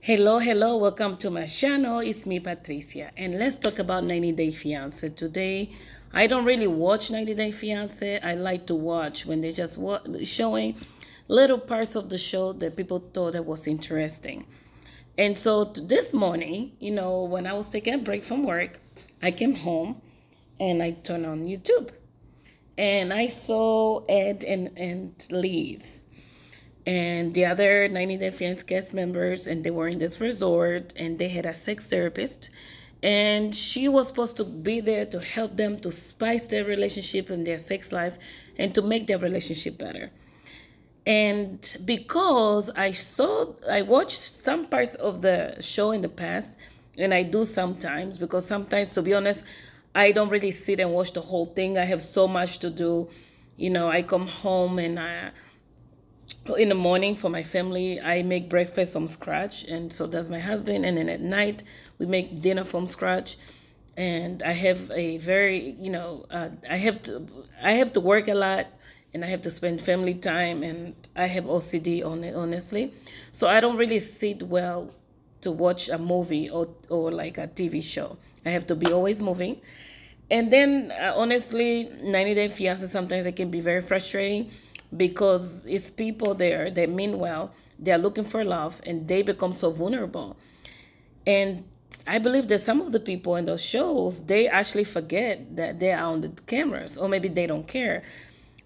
Hello, welcome to my channel. It's me, Patricia, and let's talk about 90 Day Fiancé today. I don't really watch 90 Day Fiancé. I like to watch when they just showing little parts of the show that people thought that was interesting. And so this morning, when I was taking a break from work, I came home and I turned on YouTube and I saw Ed and Liz and the other 90 Day Fiancé cast members, and they were in this resort, and they had a sex therapist, and she was supposed to be there to help them to spice their relationship and their sex life and to make their relationship better. And because I watched some parts of the show in the past, and I do sometimes, because sometimes, to be honest, I don't really sit and watch the whole thing. I have so much to do. I come home and in the morning for my family, I make breakfast from scratch, and so does my husband. And then at night, we make dinner from scratch. And I have a very, I have to work a lot, and I have to spend family time, and I have OCD on it, honestly. So I don't really sit well to watch a movie or like a TV show. I have to be always moving. And then, honestly, 90 Day Fiancé, sometimes it can be very frustrating because it's people there that mean well, they're looking for love, and they become so vulnerable. And I believe that some of the people in those shows, they actually forget that they are on the cameras, or maybe they don't care.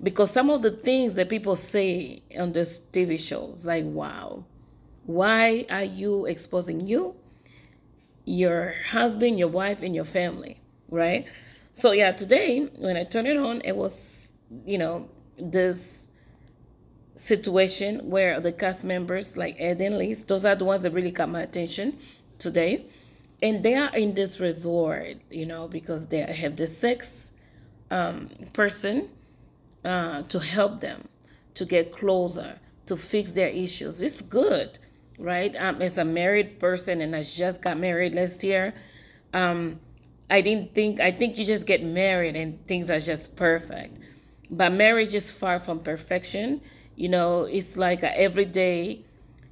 Because some of the things that people say on these TV shows, like, wow, why are you exposing your husband, your wife, and your family, right? So yeah, today when I turned it on, it was, this situation where the cast members like Ed and Liz, those are the ones that really caught my attention today. And they are in this resort, because they have the sex person to help them to get closer, to fix their issues. It's good, right? As a married person, and I just got married last year, I think you just get married and things are just perfect. But marriage is far from perfection. It's like every day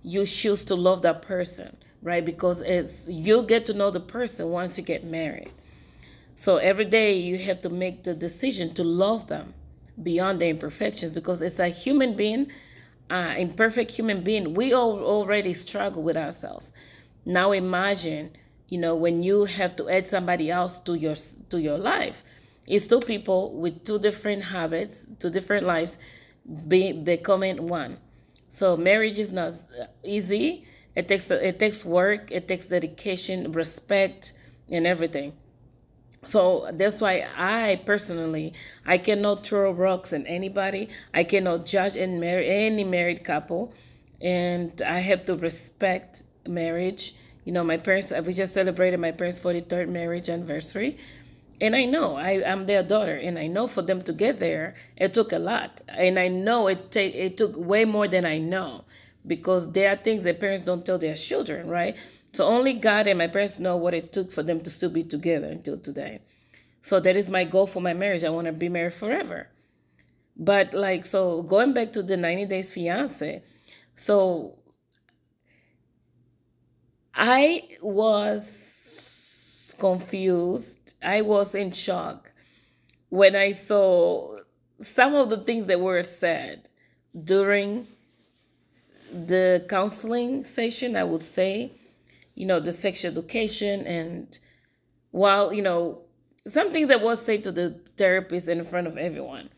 you choose to love that person, right? Because you get to know the person once you get married. So every day you have to make the decision to love them beyond their imperfections, because it's a human being, imperfect human being. We all already struggle with ourselves. Now imagine, when you have to add somebody else to your life. It's two people with two different habits, two different lives, becoming one. So marriage is not easy. It takes work, it takes dedication, respect, and everything. So that's why I cannot throw rocks at anybody. I cannot judge any married couple, and I have to respect marriage. My parents, we just celebrated my parents' 43rd marriage anniversary. And I know I'm their daughter, and I know for them to get there, it took a lot. And I know it took way more than I know, because there are things that parents don't tell their children, right? So only God and my parents know what it took for them to still be together until today. So that is my goal for my marriage. I want to be married forever. But so going back to the 90 Days Fiancé, so I was confused. I was in shock when I saw some of the things that were said during the counseling session, I would say, the sex education, and while, some things that was said to the therapist in front of everyone.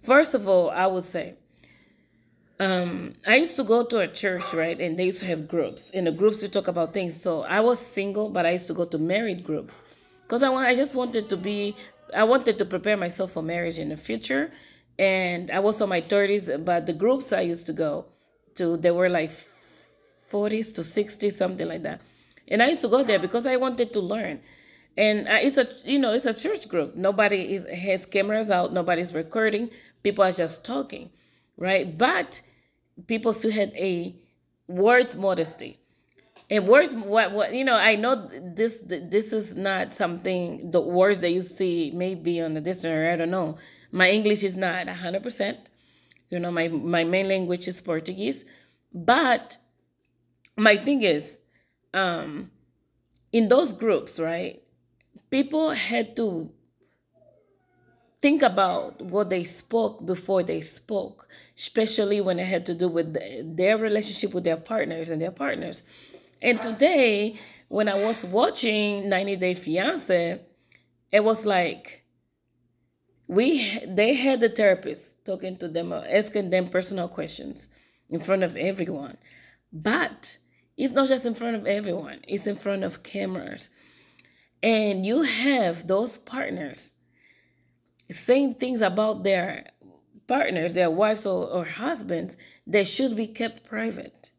First of all, I would say, I used to go to a church, right? And they used to have groups. In the groups, we talk about things. So I was single, but I used to go to married groups because I just wanted I wanted to prepare myself for marriage in the future. And I was on my 30s, but the groups I used to go to, they were like 40s to 60s, something like that. And I used to go there because I wanted to learn. And it's a church group. Nobody has cameras out. Nobody's recording. People are just talking, right? But people still had a words modesty. And words, I know this is not something, the words that you see maybe on the dictionary, I don't know. My English is not 100%. My main language is Portuguese. But my thing is, um, in those groups, right, people had to think about what they spoke before they spoke, especially when it had to do with their relationship with their partners and their partners. And today, when I was watching 90 Day Fiancé, it was like they had the therapist talking to them, asking them personal questions in front of everyone. But it's not just in front of everyone, it's in front of cameras. And you have those partners saying things about their partners, their wives or husbands, that should be kept private,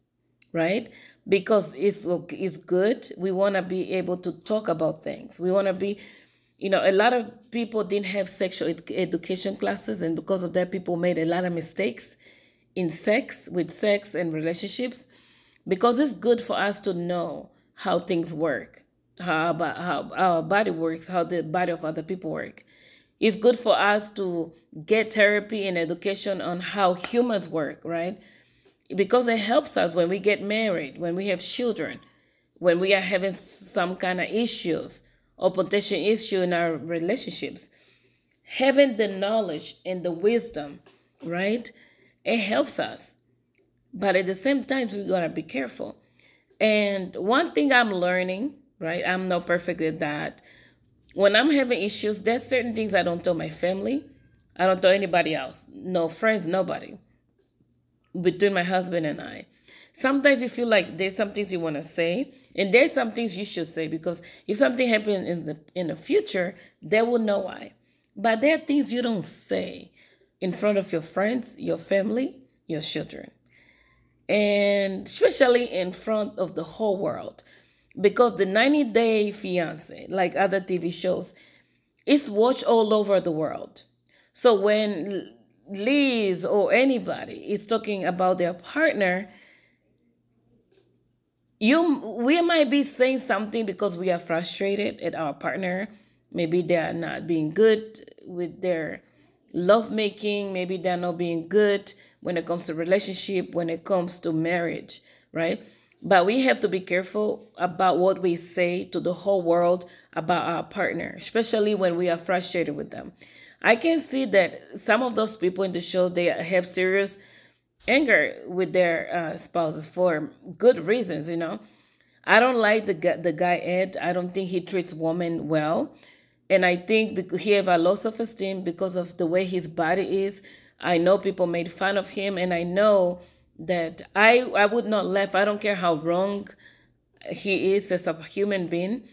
right? Because it's good. We want to be able to talk about things. We want to be, a lot of people didn't have sexual education classes, and because of that, people made a lot of mistakes with sex and relationships, because it's good for us to know how things work, how our body works, how the body of other people work. It's good for us to get therapy and education on how humans work, right? Because it helps us when we get married, when we have children, when we are having some kind of issues or potential issue in our relationships. Having the knowledge and the wisdom, right? It helps us. But at the same time, we gotta be careful. And one thing I'm learning, right? I'm not perfect at that. When I'm having issues, there's certain things I don't tell my family. I don't tell anybody else. No friends, nobody. Between my husband and I. Sometimes you feel like there's some things you want to say, and there's some things you should say, because if something happens in the future, they will know why. But there are things you don't say in front of your friends, your family, your children, and especially in front of the whole world. Because the 90 Day Fiancé, like other TV shows, is watched all over the world. So when Liz or anybody is talking about their partner, we might be saying something because we are frustrated at our partner. Maybe they are not being good with their lovemaking. Maybe they're not being good when it comes to relationship, when it comes to marriage, right? But we have to be careful about what we say to the whole world about our partner, especially when we are frustrated with them. I can see that some of those people in the show, they have serious anger with their spouses for good reasons, I don't like the guy Ed. I don't think he treats women well. And I think he have a low self-esteem because of the way his body is. I know people made fun of him, and I know that I would not laugh. I don't care how wrong he is as a human being.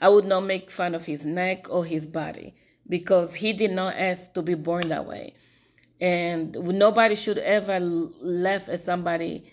I would not make fun of his neck or his body, because he did not ask to be born that way. And nobody should ever laugh at somebody.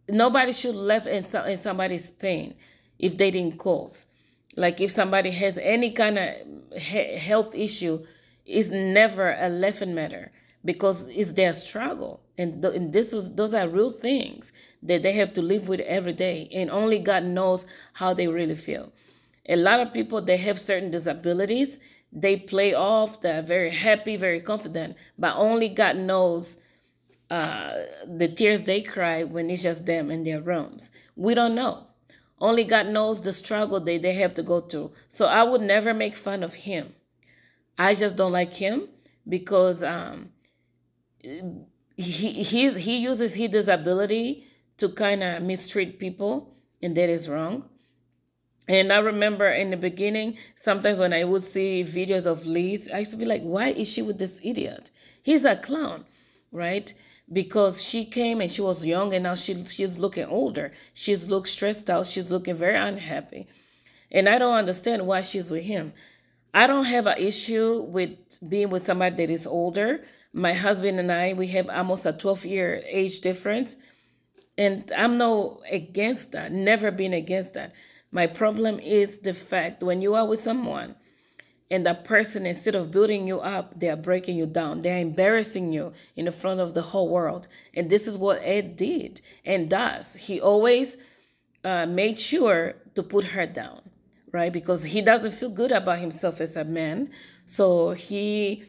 Nobody should laugh in somebody's pain if they didn't cause. Like if somebody has any kind of health issue, it's never a laughing matter, because it's their struggle. And those are real things that they have to live with every day. And only God knows how they really feel. A lot of people, they have certain disabilities. They play off, they're very happy, very confident, but only God knows the tears they cry when it's just them in their rooms. We don't know. Only God knows the struggle they have to go through. So I would never make fun of him. I just don't like him because he uses his disability to kind of mistreat people, and that is wrong. And I remember in the beginning, sometimes when I would see videos of Liz, I used to be like, why is she with this idiot? He's a clown, right? Because she came and she was young, and now she's looking older. She's looked stressed out. She's looking very unhappy. And I don't understand why she's with him. I don't have an issue with being with somebody that is older. My husband and I, we have almost a 12-year age difference. And I'm no against that, never been against that. My problem is the fact when you are with someone and that person, instead of building you up, they are breaking you down. They're embarrassing you in the front of the whole world. And this is what Ed did and does. He always made sure to put her down, right? Because he doesn't feel good about himself as a man. So he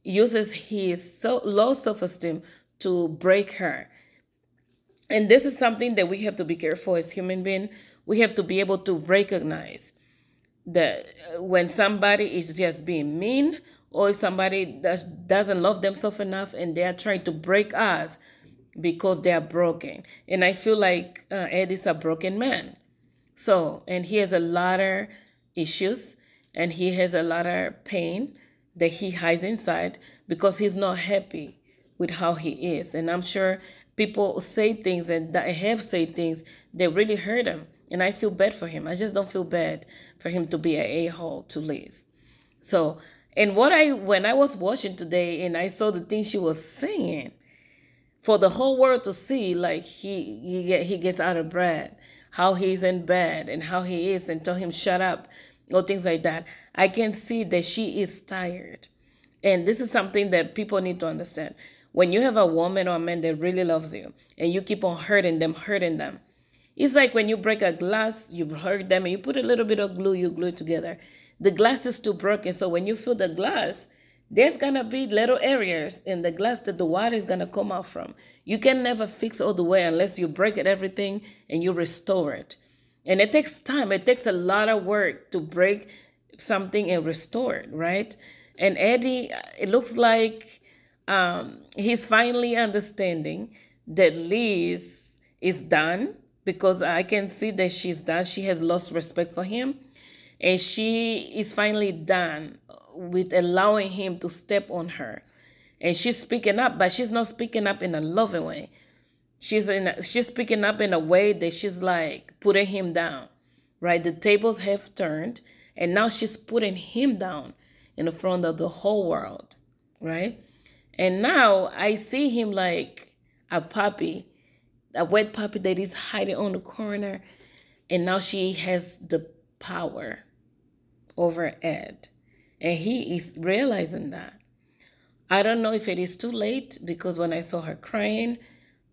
uses his low self-esteem to break her. And this is something that we have to be careful as human beings. We have to be able to recognize that when somebody is just being mean, or if somebody doesn't love themselves enough and they are trying to break us because they are broken. And I feel like Eddie's a broken man. So, and he has a lot of issues, and he has a lot of pain that he hides inside because he's not happy with how he is. And I'm sure people say things and that have said things that really hurt him. And I feel bad for him. I just don't feel bad for him to be an a-hole to Liz. So, and when I was watching today and I saw the things she was saying, for the whole world to see, like he gets out of breath, how he's in bed and how he is, and tell him shut up, or things like that. I can see that she is tired. And this is something that people need to understand. When you have a woman or a man that really loves you and you keep on hurting them, it's like when you break a glass, you hurt them and you put a little bit of glue, you glue it together. The glass is still broken. So when you fill the glass, there's going to be little areas in the glass that the water is going to come out from. You can never fix all the way unless you break it, everything, and you restore it. And it takes time. It takes a lot of work to break something and restore it, right? And Eddie, it looks like he's finally understanding that Liz is done, because I can see that she's done. She has lost respect for him. And she is finally done with allowing him to step on her. And she's speaking up, but she's not speaking up in a loving way. She's speaking up in a way that she's like putting him down, right? The tables have turned, and now she's putting him down in front of the whole world, right? And now I see him like a puppy, a wet puppy that is hiding on the corner, and now she has the power over Ed. And he is realizing that. I don't know if it is too late, because when I saw her crying,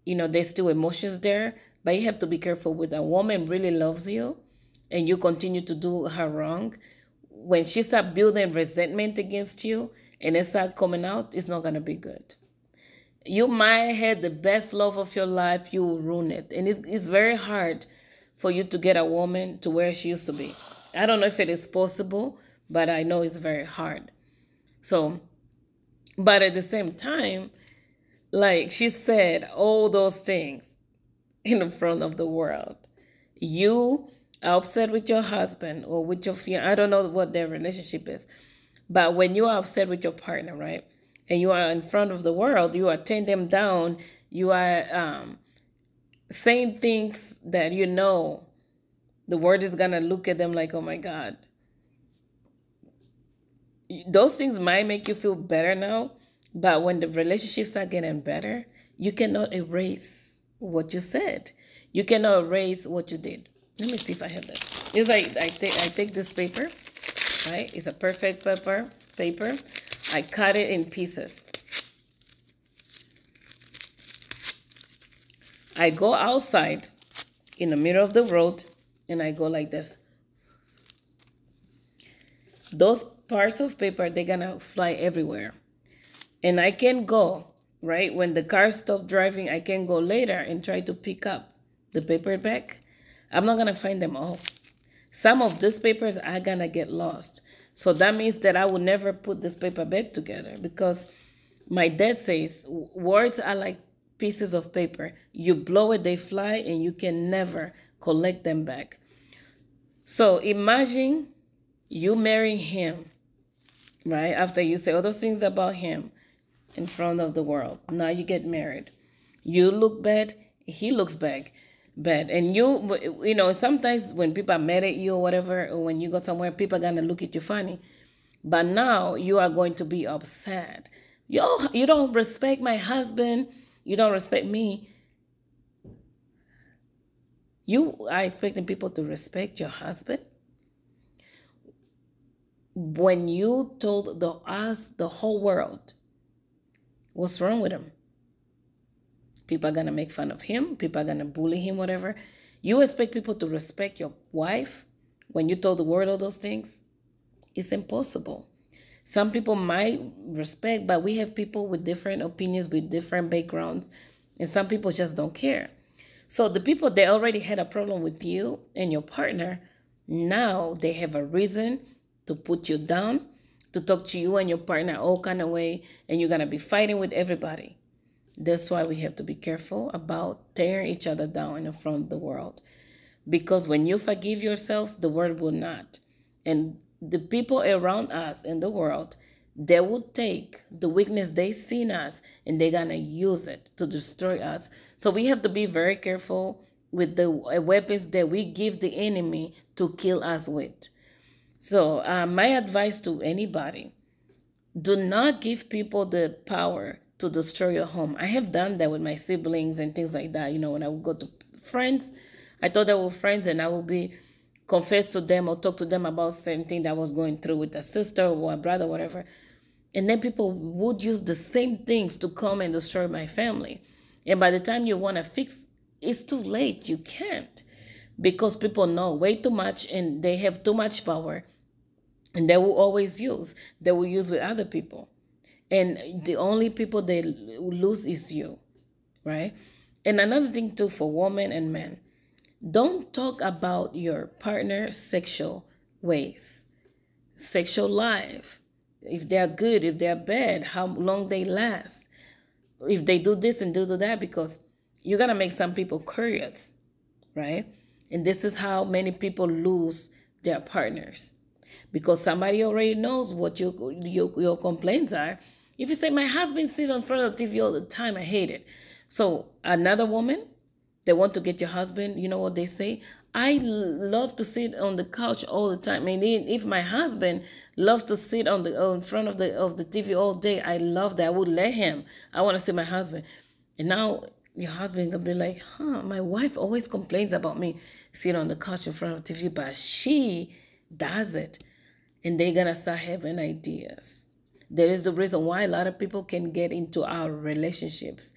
there's still emotions there. But you have to be careful. With a woman really loves you and you continue to do her wrong, when she starts building resentment against you and it starts coming out, it's not going to be good. You might have the best love of your life, you will ruin it. And it's very hard for you to get a woman to where she used to be. I don't know if it is possible, but I know it's very hard. So, but at the same time, like she said all those things in front of the world. You are upset with your husband or with your fiancé. I don't know what their relationship is. But when you are upset with your partner, right, and you are in front of the world, you are tearing them down. You are saying things that the world is going to look at them like, oh, my God. Those things might make you feel better now, but when the relationships are getting better, you cannot erase what you said. You cannot erase what you did. Let me see if I have that. It's like I take this paper, right? It's a perfect paper. I cut it in pieces. I go outside in the middle of the road and I go like this. Those parts of paper, they're gonna fly everywhere. And I can go, right? When the car stops driving, I can go later and try to pick up the paper back. I'm not gonna find them all. Some of these papers are gonna get lost. So that means that I will never put this paper back together, because my dad says words are like pieces of paper. You blow it, they fly, and you can never collect them back. So imagine you marry him, right? After you say all those things about him in front of the world. Now you get married. You look bad, he looks bad. And sometimes when people are mad at you or whatever, or when you go somewhere, people are going to look at you funny. But now you are going to be upset. You don't respect my husband. You don't respect me. You are expecting people to respect your husband? When you told the whole world what's wrong with him, people are going to make fun of him. People are going to bully him, whatever. You expect people to respect your wife when you told the world all those things? It's impossible. Some people might respect, but we have people with different opinions, with different backgrounds, and some people just don't care. So the people that already had a problem with you and your partner, now they have a reason to put you down, to talk to you and your partner all kind of way, and you're gonna be fighting with everybody. That's why we have to be careful about tearing each other down in front of the world. Because when you forgive yourselves, the world will not. And the people around us in the world, they will take the weakness they see in us and they're going to use it to destroy us. So we have to be very careful with the weapons that we give the enemy to kill us with. So my advice to anybody, do not give people the power to destroy your home. I have done that with my siblings and things like that. You know, when I would go to friends, I thought they were friends and I would be confess to them or talk to them about certain thing that I was going through with a sister or a brother, whatever. And then people would use the same things to come and destroy my family. And by the time you want to fix, it's too late. You can't. Because people know way too much and they have too much power. And they will always use. They will use with other people. And the only people they lose is you, right? And another thing too for women and men, don't talk about your partner's sexual ways, sexual life, if they're good, if they're bad, how long they last, if they do this and do that, because you're going to make some people curious, right? And this is how many people lose their partners, because somebody already knows what your complaints are. If you say, my husband sits in front of the TV all the time, I hate it. So another woman, they want to get your husband, you know what they say? I love to sit on the couch all the time. I mean, if my husband loves to sit on the in front of the TV all day, I love that. I would let him. I want to see my husband. And now your husband can be like, my wife always complains about me sitting on the couch in front of the TV, but she does it. And they're going to start having ideas. There is the reason why a lot of people can get into our relationships,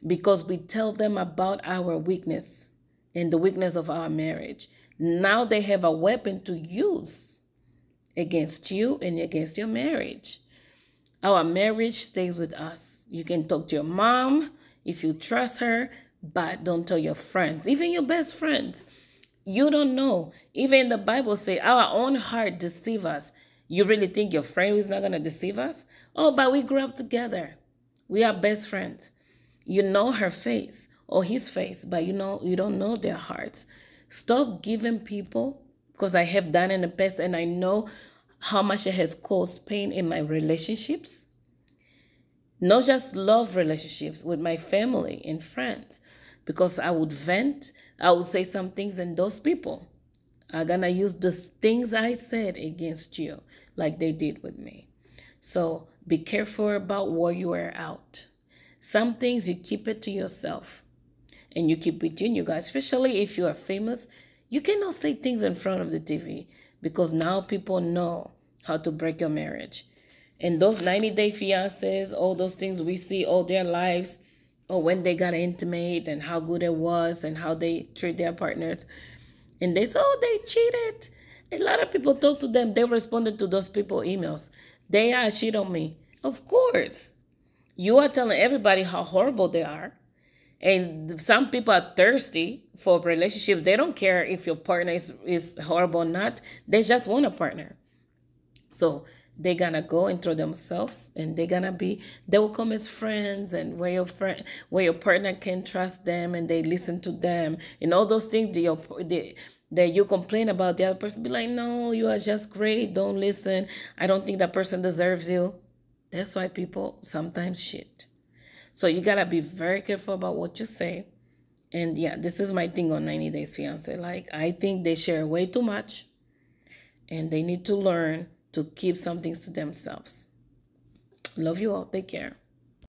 because we tell them about our weakness and the weakness of our marriage. Now they have a weapon to use against you and against your marriage. Our marriage stays with us. You can talk to your mom if you trust her, but don't tell your friends, even your best friends. You don't know. Even the Bible says our own heart deceives us. You really think your friend is not going to deceive us? Oh, but we grew up together. We are best friends. You know her face or his face, but you don't know their hearts. Stop giving people, because I have done in the past and I know how much it has caused pain in my relationships. Not just love relationships, with my family and friends, because I would vent, I would say some things, and those people are going to use the things I said against you like they did with me. So be careful about what you are out. Some things you keep it to yourself and you keep between you guys, especially if you are famous. You cannot say things in front of the TV, because now people know how to break your marriage. And those 90-day fiancés, all those things we see all their lives, or when they got intimate and how good it was and how they treat their partners. And they say, oh, they cheated. A lot of people talk to them. They responded to those people emails. They are cheat on me. Of course. You are telling everybody how horrible they are. And some people are thirsty for relationships. They don't care if your partner is horrible or not. They just want a partner. So they're going to go into themselves, and they will come as friends, and where your partner can trust them and they listen to them. And all those things that you complain about, the other person be like, no, you are just great. Don't listen. I don't think that person deserves you. That's why people sometimes shit. So you got to be very careful about what you say. And yeah, this is my thing on 90 Days Fiancé. Like, I think they share way too much, and they need to learn to keep some things to themselves. Love you all. Take care.